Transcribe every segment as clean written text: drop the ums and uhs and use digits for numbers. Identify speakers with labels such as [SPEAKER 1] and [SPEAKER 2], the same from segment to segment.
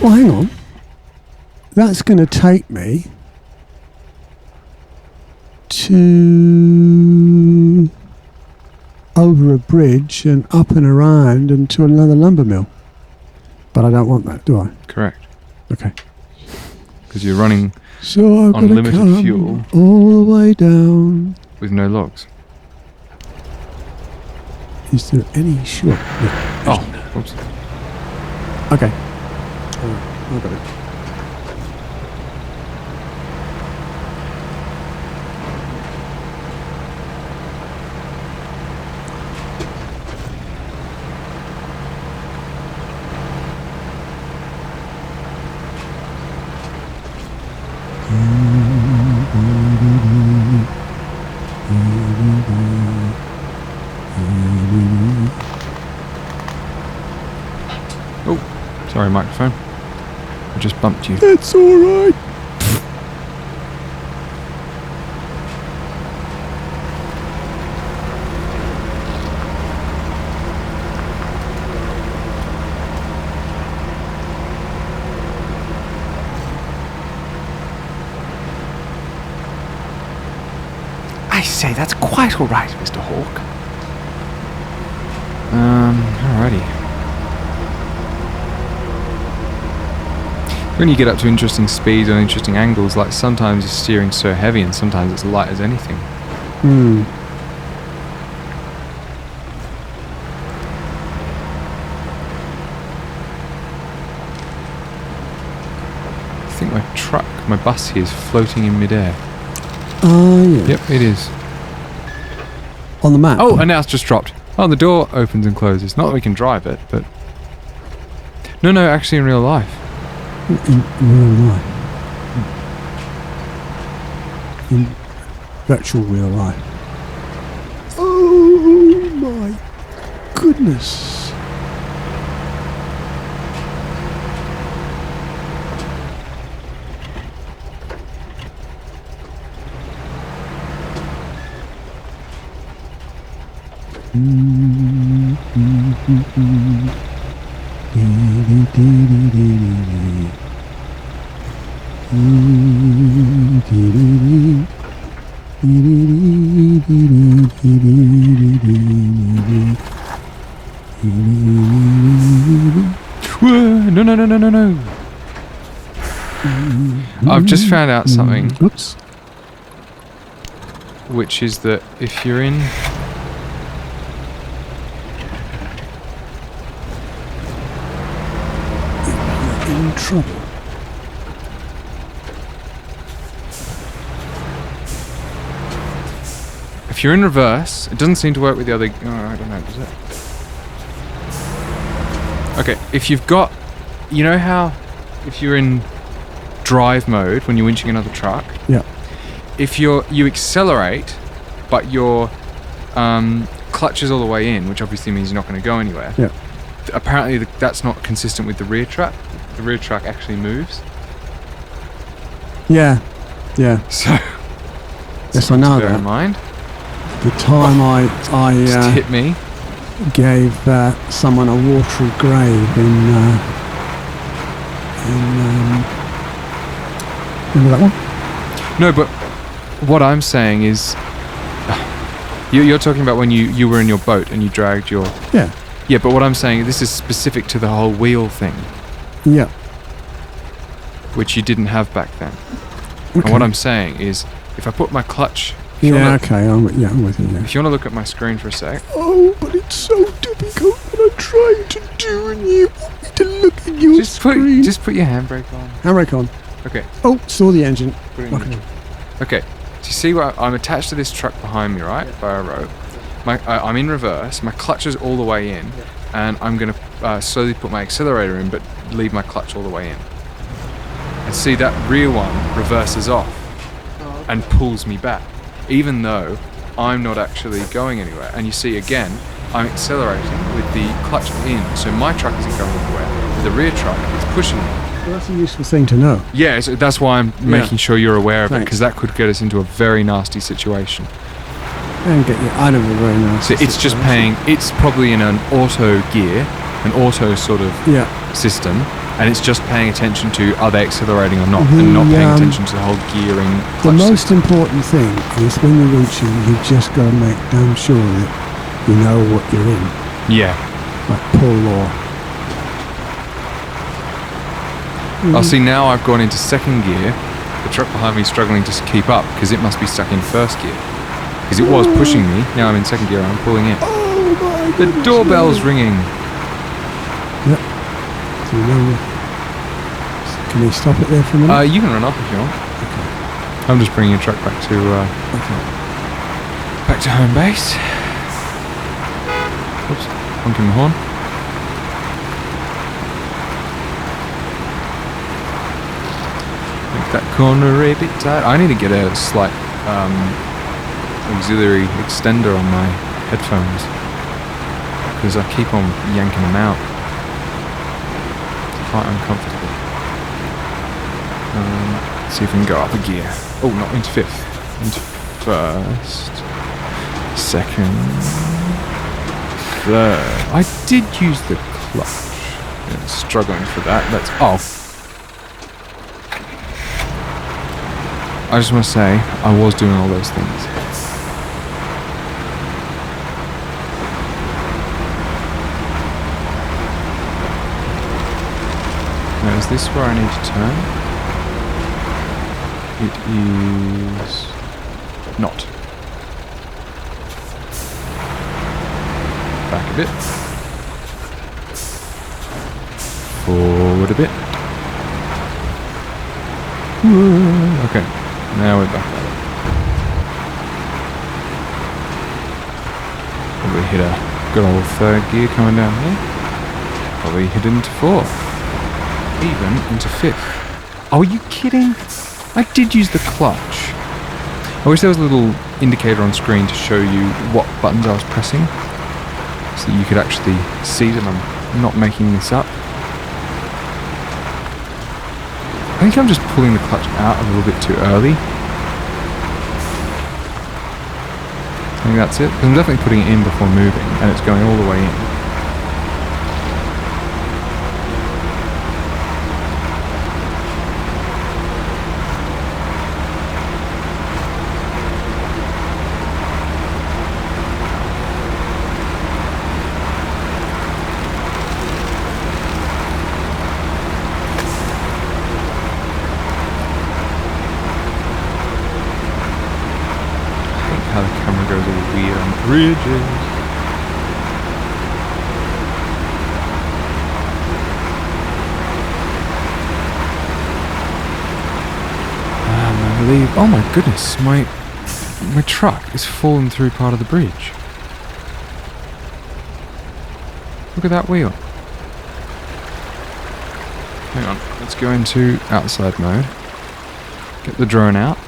[SPEAKER 1] Well, hang on. That's going to take me to over a bridge and up and around and to another lumber mill. But I don't want that, do I?
[SPEAKER 2] Correct.
[SPEAKER 1] Okay.
[SPEAKER 2] Because you're running
[SPEAKER 1] So I've got to
[SPEAKER 2] unlimited
[SPEAKER 1] come
[SPEAKER 2] fuel
[SPEAKER 1] all the way down.
[SPEAKER 2] with no logs.
[SPEAKER 1] Is there any short? No,
[SPEAKER 2] Oh, oops.
[SPEAKER 1] okay. I've got it.
[SPEAKER 2] Oh, sorry, microphone. I just bumped you.
[SPEAKER 1] It's alright.
[SPEAKER 2] I say, that's quite alright, Mr. Hawk. Alrighty. When you get up to interesting speeds and interesting angles, like sometimes your steering's so heavy and sometimes it's light as anything.
[SPEAKER 1] Hmm.
[SPEAKER 2] I think my bus here is floating in midair.
[SPEAKER 1] Oh, yeah.
[SPEAKER 2] Yep, it is.
[SPEAKER 1] On the map?
[SPEAKER 2] Oh, and now it's just dropped. Oh, the door opens and closes. Not that we can drive it, but... No, actually in real life.
[SPEAKER 1] In real life. In virtual real life. Oh my goodness.
[SPEAKER 2] No. I've just found out something.
[SPEAKER 1] Oops.
[SPEAKER 2] Which is that if you're in...
[SPEAKER 1] In trouble.
[SPEAKER 2] If you're in reverse, it doesn't seem to work with the other... Oh, I don't know, does it? Okay, if you've got... You know how if you're in drive mode when you're winching another truck?
[SPEAKER 1] Yeah.
[SPEAKER 2] If you accelerate, but your clutch is all the way in, which obviously means you're not going to go anywhere.
[SPEAKER 1] Yeah.
[SPEAKER 2] Apparently that's not consistent with the rear truck. The rear truck actually moves.
[SPEAKER 1] Yeah.
[SPEAKER 2] So...
[SPEAKER 1] Yes, I know
[SPEAKER 2] bear
[SPEAKER 1] that.
[SPEAKER 2] in mind.
[SPEAKER 1] The time
[SPEAKER 2] Just hit me.
[SPEAKER 1] gave someone a watery grave in remember that one?
[SPEAKER 2] No, but what I'm saying is, you're talking about when you were in your boat and you dragged your...
[SPEAKER 1] Yeah.
[SPEAKER 2] Yeah, but what I'm saying, this is specific to the whole wheel thing,
[SPEAKER 1] Yeah.
[SPEAKER 2] which you didn't have back then.
[SPEAKER 1] Okay.
[SPEAKER 2] And what I'm saying is, if I put my clutch...
[SPEAKER 1] Yeah, okay, I'm with you, yeah.
[SPEAKER 2] If you want to look at my screen for a sec...
[SPEAKER 1] Oh, but it's so difficult what I'm trying to do and you want me to look at your screen.
[SPEAKER 2] Just put your handbrake on.
[SPEAKER 1] Handbrake on.
[SPEAKER 2] Okay.
[SPEAKER 1] Oh, saw the engine.
[SPEAKER 2] Put it in neutral. Okay. So you see where I'm attached to this truck behind me, right? Yeah. By a rope. I'm in reverse. My clutch is all the way in. Yeah. And I'm going to slowly put my accelerator in, but leave my clutch all the way in. And see, that rear one reverses off and pulls me back, even though I'm not actually going anywhere. And you see, again, I'm accelerating with the clutch in, so my truck isn't going anywhere. The rear truck is pushing me.
[SPEAKER 1] Well, that's a useful thing to know.
[SPEAKER 2] Yeah, so that's why I'm making sure you're aware of it,
[SPEAKER 1] Thanks.
[SPEAKER 2] because that could get us into a very nasty situation.
[SPEAKER 1] And get you out of a very nice
[SPEAKER 2] So it's just paying, it's probably in an auto gear, an auto sort of system, and it's just paying attention to are they accelerating or not, and not paying attention to the whole gearing.
[SPEAKER 1] The most important thing is when you're reaching, you've just got to make damn sure that you know what you're in.
[SPEAKER 2] Yeah.
[SPEAKER 1] Like pull or...
[SPEAKER 2] I'll see now I've gone into second gear. The truck behind me is struggling to keep up because it must be stuck in first gear. Because it was pushing me. Now I'm in second gear and I'm pulling in.
[SPEAKER 1] Oh my
[SPEAKER 2] The doorbell's ringing.
[SPEAKER 1] Yep. So can we stop it there for a minute?
[SPEAKER 2] You can run up if you want.
[SPEAKER 1] Okay.
[SPEAKER 2] I'm just bringing your truck back to home base. Oops, honking the horn. Make that corner a bit tight. I need to get a slight auxiliary extender on my headphones because I keep on yanking them out. It's quite uncomfortable. Let's see if we can go up a gear. Oh, not into fifth. Into first. Second. Third. I did use the clutch. Yeah, struggling for that. Let's... Oh. I just want to say, I was doing all those things. Now, is this where I need to turn? It is not. Back a bit. Forward a bit. Okay, now we're back at it. Probably hit a good old third gear coming down here. Probably hit into fourth. Even into fifth. Oh, are you kidding? I did use the clutch. I wish there was a little indicator on screen to show you what buttons I was pressing, so you could actually see that I'm not making this up. I think I'm just pulling the clutch out a little bit too early. I think that's it. I'm definitely putting it in before moving, and it's going all the way in. How the camera goes all weird on bridges. I believe. Oh my goodness, my truck is falling through part of the bridge. Look at that wheel. Hang on, let's go into outside mode. Get the drone out.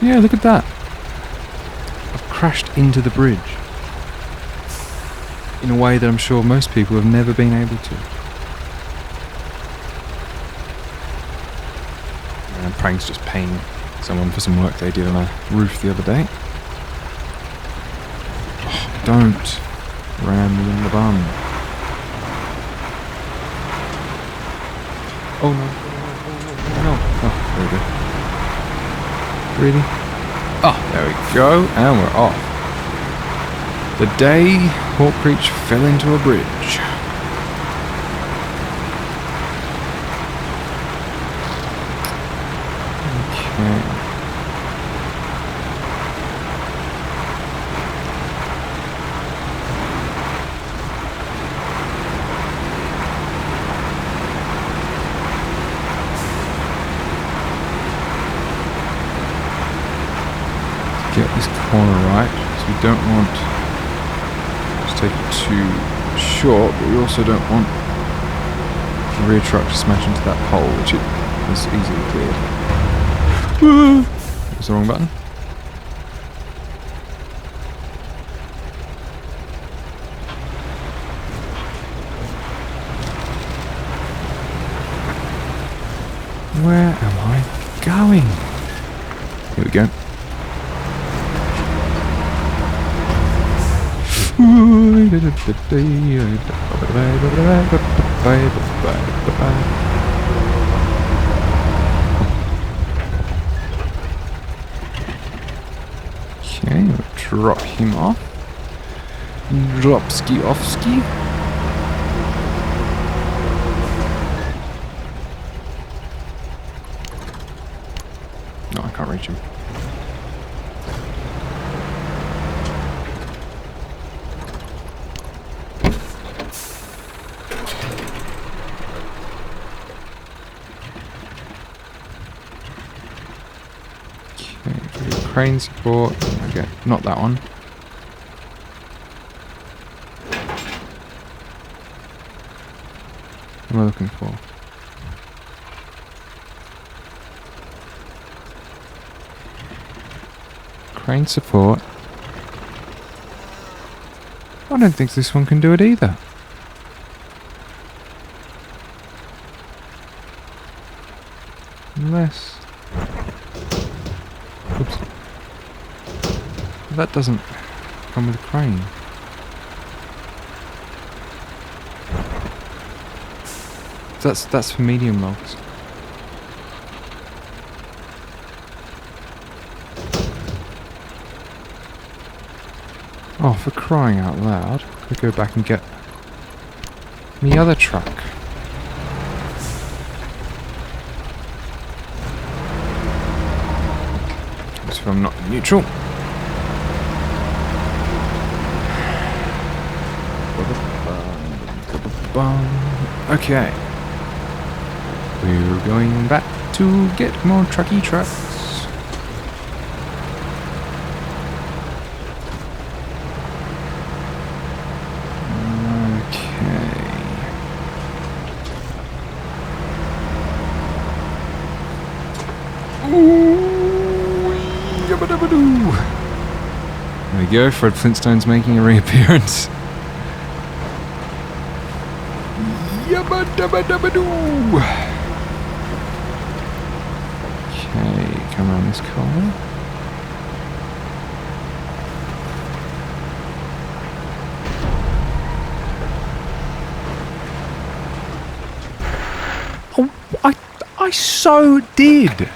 [SPEAKER 2] Yeah, look at that. I've crashed into the bridge in a way that I'm sure most people have never been able to. And Prang's just paying someone for some work they did on a roof the other day. Oh, don't ram me in the bum. Oh no. No. Oh, there we go. Really? Oh, there we go, and we're off. The day HawkReach fell into a bridge. Okay. Get this corner right, because we don't want to take it too short, but we also don't want the rear truck to smash into that pole, which it is easily cleared. That's the wrong button. Where am I going? Here we go. Okay, we'll drop him off. Drop ski off ski. No, I can't reach him. Okay, crane support. Okay, not that one. What am I looking for? Crane support. I don't think this one can do it either. Unless... Oops. That doesn't come with a crane. That's for medium logs. Oh, for crying out loud. Could go back and get the other truck. So I'm not neutral. Okay. We're going back to get more trucky trucks. There we go, Fred Flintstone's making a reappearance. Yabba dabba dabba doo! Okay, come around this corner. Oh, I so did!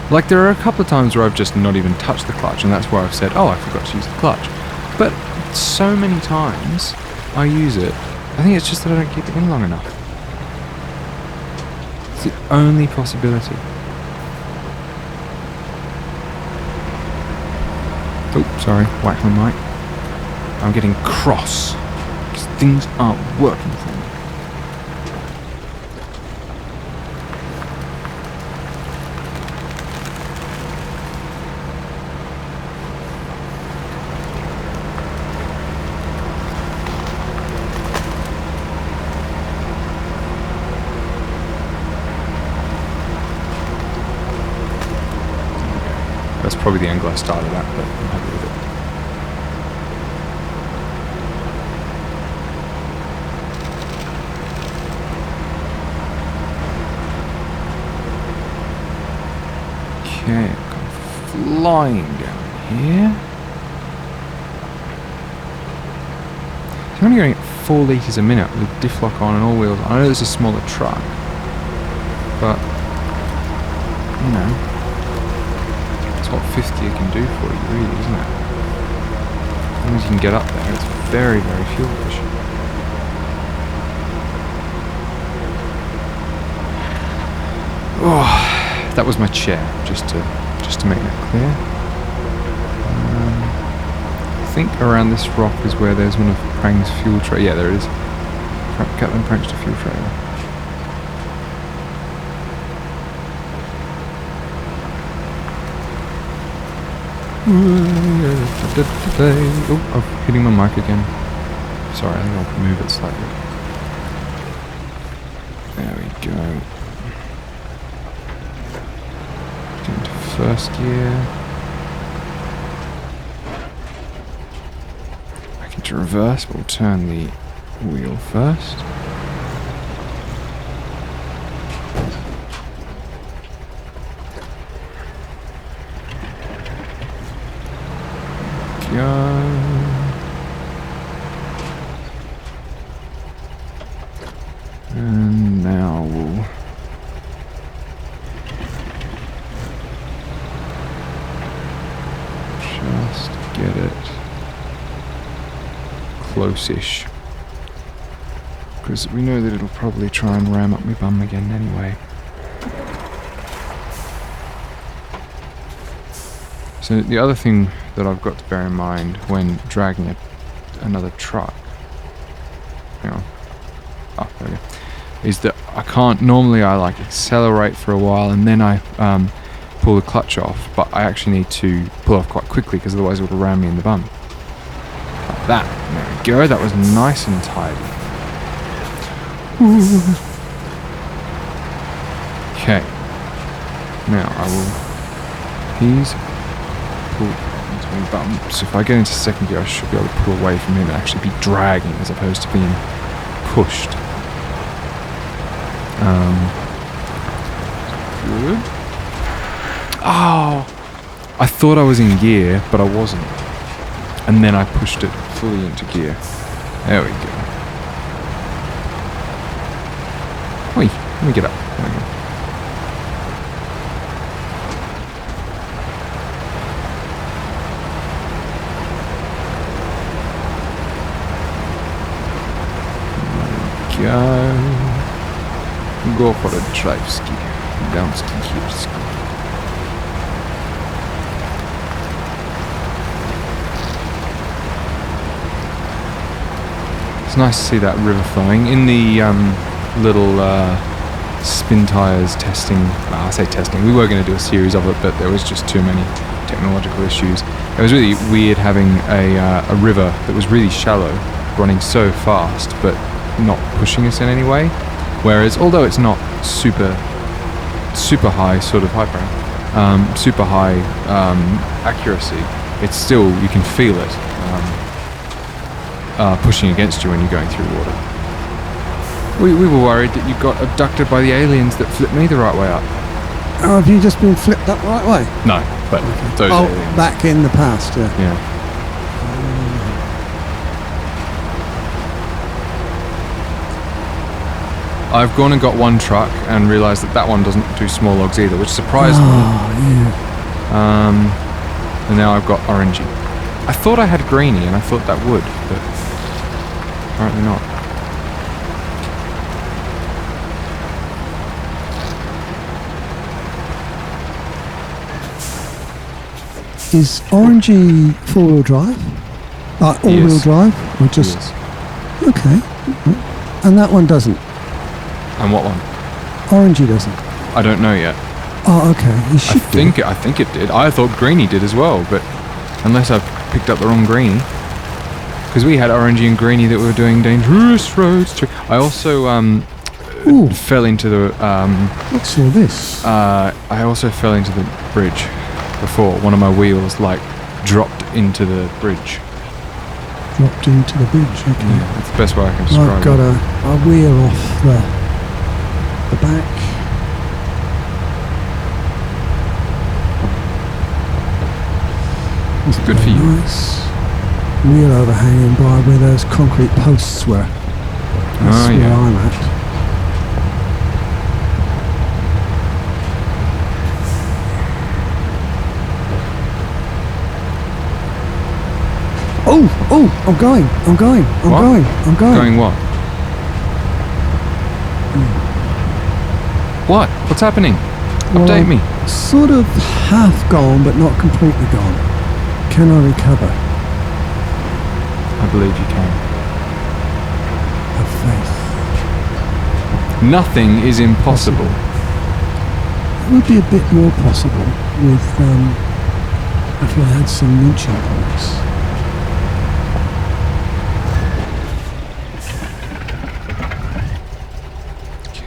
[SPEAKER 2] Like, there are a couple of times where I've just not even touched the clutch, and that's where I've said, oh, I forgot to use the clutch. But so many times I use it, I think it's just that I don't keep it in long enough. It's the only possibility. Oh, sorry, whack my mic. I'm getting cross, because things aren't working for me. That's probably the angle I started at, but I'm happy with it. Okay, I'm flying down here. So I'm only going at 4 litres a minute with diff lock on and all wheels. I know there's a smaller truck, but, you know. What 50 can do for you, really, isn't it? As long as you can get up there, it's very, very fuel efficient. Oh, that was my chair, just to make that clear. I think around this rock is where there's one of Prang's fuel trailers. Yeah, there it is. Captain Prang's fuel trailer. Oh, I'm hitting my mic again. Sorry, I think I'll move it slightly. There we go. Into first gear. Back into reverse, but we'll turn the wheel first. Go. now we'll just get it close-ish. Because we know that it'll probably try and ram up my bum again anyway. So the other thing that I've got to bear in mind when dragging another truck, hang on, oh, there we go, is that I can't, normally I like accelerate for a while and then I pull the clutch off, but I actually need to pull off quite quickly because otherwise it will ram me in the bum. Like that, there we go, that was nice and tidy. Okay, now I will ease, pull into my bum. So if I get into second gear, I should be able to pull away from him and actually be dragging as opposed to being pushed. Good. Oh, I thought I was in gear, but I wasn't. And then I pushed it fully into gear. There we go. Wait, let me get up. There we go. Go for a drive ski. Down ski, here ski. It's nice to see that river flowing. In the little spin tires testing, I say testing, we were going to do a series of it, but there was just too many technological issues. It was really weird having a river that was really shallow, running so fast, but not pushing us in any way. Whereas, although it's not super high sort of super high accuracy, it's still, you can feel it pushing against you when you're going through water. We were worried that you got abducted by the aliens that flipped me the right way up.
[SPEAKER 1] Oh, have you just been flipped up the right way?
[SPEAKER 2] No, but those aliens.
[SPEAKER 1] Back in the past, yeah.
[SPEAKER 2] Yeah. I've gone and got one truck and realised that one doesn't do small logs either, which surprised me.
[SPEAKER 1] Yeah.
[SPEAKER 2] And now I've got orangey. I thought I had greeny and I thought that would, but apparently not.
[SPEAKER 1] Is orangey four-wheel drive? All-wheel
[SPEAKER 2] Yes.
[SPEAKER 1] drive? Or just...
[SPEAKER 2] Yes.
[SPEAKER 1] Okay. And that one doesn't?
[SPEAKER 2] And what one?
[SPEAKER 1] Orangey doesn't?
[SPEAKER 2] I don't know yet.
[SPEAKER 1] Oh, okay. You should do.
[SPEAKER 2] I think it did. I thought greeny did as well, but unless I've picked up the wrong greeny. Because we had orangey and greeny that were doing dangerous roads too. I also fell into the...
[SPEAKER 1] What's all this?
[SPEAKER 2] I also fell into the bridge before. One of my wheels, dropped into the bridge.
[SPEAKER 1] Dropped into the bridge, okay.
[SPEAKER 2] Yeah, that's the best way I can describe
[SPEAKER 1] I've got a wheel off the back.
[SPEAKER 2] It's good for you.
[SPEAKER 1] Nice. Wheel overhanging by where those concrete posts were. That's where I'm at. Oh, I'm going.
[SPEAKER 2] Going what? What? What's happening? Update me.
[SPEAKER 1] Sort of half gone, but not completely gone. Can I recover?
[SPEAKER 2] I believe you can.
[SPEAKER 1] Have faith.
[SPEAKER 2] Nothing is impossible.
[SPEAKER 1] It would be a bit more possible with if we had some launching points.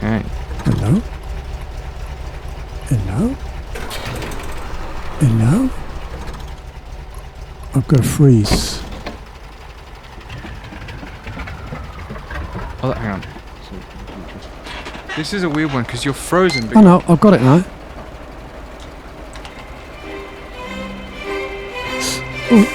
[SPEAKER 2] Okay.
[SPEAKER 1] Hello? Hello? Hello? I've got to freeze.
[SPEAKER 2] Oh, hang on. This is a weird one because you're frozen.
[SPEAKER 1] Oh no, I've got it now. Oh,